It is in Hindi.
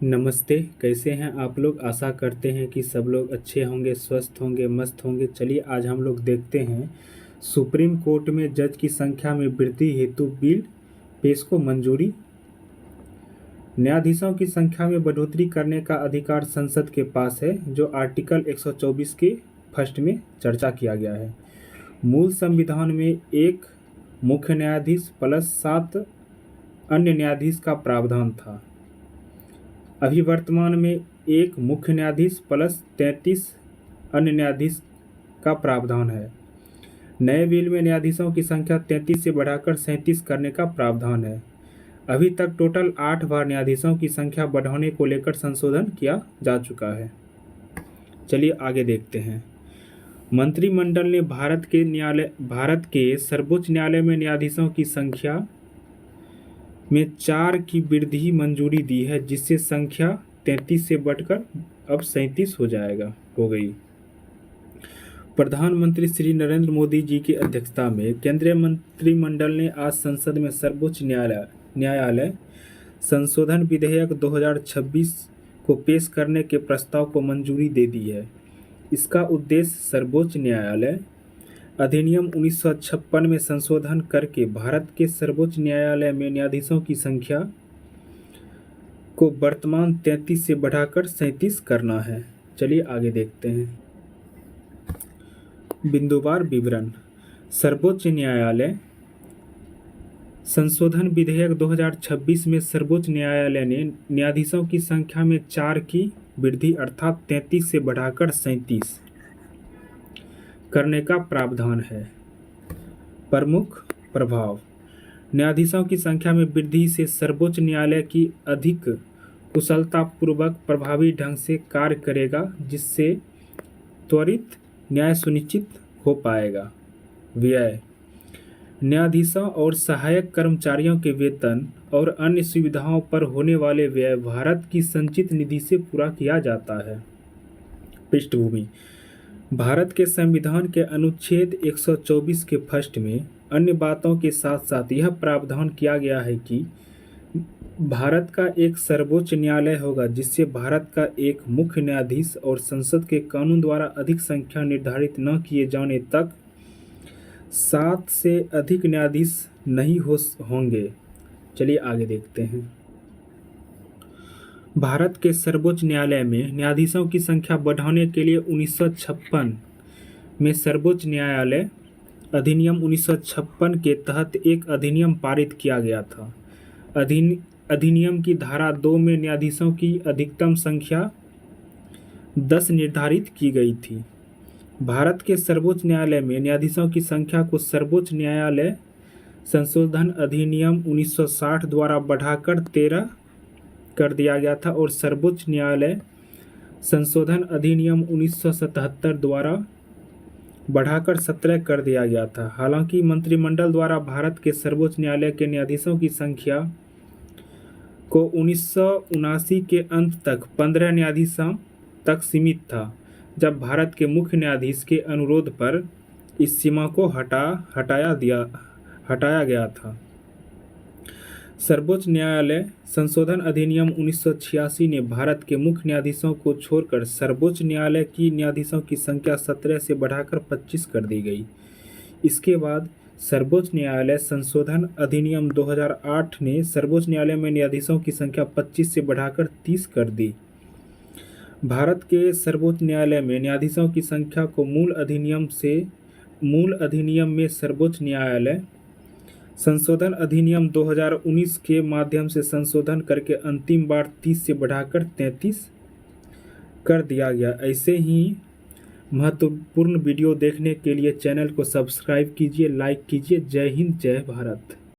नमस्ते। कैसे हैं आप लोग। आशा करते हैं कि सब लोग अच्छे होंगे, स्वस्थ होंगे, मस्त होंगे। चलिए आज हम लोग देखते हैं सुप्रीम कोर्ट में जज की संख्या में वृद्धि हेतु बिल पेश को मंजूरी। न्यायाधीशों की संख्या में बढ़ोतरी करने का अधिकार संसद के पास है, जो आर्टिकल 124 के फर्स्ट में चर्चा किया गया है। मूल संविधान में एक मुख्य न्यायाधीश प्लस 7 अन्य न्यायाधीश का प्रावधान था। अभी वर्तमान में एक मुख्य न्यायाधीश प्लस 33 अन्य न्यायाधीश का प्रावधान है। नए बिल में न्यायाधीशों की संख्या 33 से बढ़ाकर 37 करने का प्रावधान है। अभी तक टोटल 8 बार न्यायाधीशों की संख्या बढ़ाने को लेकर संशोधन किया जा चुका है। चलिए आगे देखते हैं। मंत्रिमंडल ने भारत के सर्वोच्च न्यायालय में न्यायाधीशों की संख्या में 4 की वृद्धि मंजूरी दी है, जिससे संख्या 33 से बढ़कर अब 37 हो गई। प्रधानमंत्री श्री नरेंद्र मोदी जी की अध्यक्षता में केंद्रीय मंत्रिमंडल ने आज संसद में सर्वोच्च न्यायालय संशोधन विधेयक 2026 को पेश करने के प्रस्ताव को मंजूरी दे दी है। इसका उद्देश्य सर्वोच्च न्यायालय अधिनियम 1956 में संशोधन करके भारत के सर्वोच्च न्यायालय में न्यायाधीशों की संख्या को वर्तमान 33 से बढ़ाकर 37 करना है। चलिए आगे देखते हैं। बिंदुवार विवरण। सर्वोच्च न्यायालय संशोधन विधेयक 2026 में सर्वोच्च न्यायालय ने न्यायाधीशों की संख्या में 4 की वृद्धि अर्थात 33 से बढ़ाकर 37 करने का प्रावधान है। प्रमुख प्रभाव। न्यायाधीशों की संख्या में वृद्धि से सर्वोच्च न्यायालय की अधिक कुशलतापूर्वक प्रभावी ढंग से कार्य करेगा, जिससे त्वरित न्याय सुनिश्चित हो पाएगा। व्यय। न्यायाधीशों और सहायक कर्मचारियों के वेतन और अन्य सुविधाओं पर होने वाले व्यय भारत की संचित निधि से पूरा किया जाता है। पृष्ठभूमि। भारत के संविधान के अनुच्छेद 124 के फर्स्ट में अन्य बातों के साथ साथ यह प्रावधान किया गया है कि भारत का एक सर्वोच्च न्यायालय होगा, जिससे भारत का एक मुख्य न्यायाधीश और संसद के कानून द्वारा अधिक संख्या निर्धारित न किए जाने तक 7 से अधिक न्यायाधीश नहीं होंगे। चलिए आगे देखते हैं। भारत के सर्वोच्च न्यायालय में न्यायाधीशों की संख्या बढ़ाने के लिए 1956 में सर्वोच्च न्यायालय अधिनियम 1956 के तहत एक अधिनियम पारित किया गया था। अधिनियम की धारा 2 में न्यायाधीशों की अधिकतम संख्या 10 निर्धारित की गई थी। भारत के सर्वोच्च न्यायालय में न्यायाधीशों की संख्या को सर्वोच्च न्यायालय संशोधन अधिनियम 1960 द्वारा बढ़ाकर 13 कर दिया गया था और सर्वोच्च न्यायालय संशोधन अधिनियम 1977 द्वारा बढ़ाकर 17 कर दिया गया था। हालांकि मंत्रिमंडल द्वारा भारत के सर्वोच्च न्यायालय के न्यायाधीशों की संख्या को 1979 के अंत तक 15 न्यायाधीशों तक सीमित था, जब भारत के मुख्य न्यायाधीश के अनुरोध पर इस सीमा को हटाया गया था। सर्वोच्च न्यायालय संशोधन अधिनियम 1986 ने भारत के मुख्य न्यायाधीशों को छोड़कर सर्वोच्च न्यायालय की न्यायाधीशों की संख्या 17 से बढ़ाकर 25 कर दी गई। इसके बाद सर्वोच्च न्यायालय संशोधन अधिनियम 2008 ने सर्वोच्च न्यायालय में न्यायाधीशों की संख्या 25 से बढ़ाकर 30 कर दी। भारत के सर्वोच्च न्यायालय में न्यायाधीशों की संख्या को मूल अधिनियम में सर्वोच्च न्यायालय संशोधन अधिनियम 2019 के माध्यम से संशोधन करके अंतिम बार 30 से बढ़ाकर 33 कर दिया गया। ऐसे ही महत्वपूर्ण वीडियो देखने के लिए चैनल को सब्सक्राइब कीजिए, लाइक कीजिए। जय हिंद, जय भारत।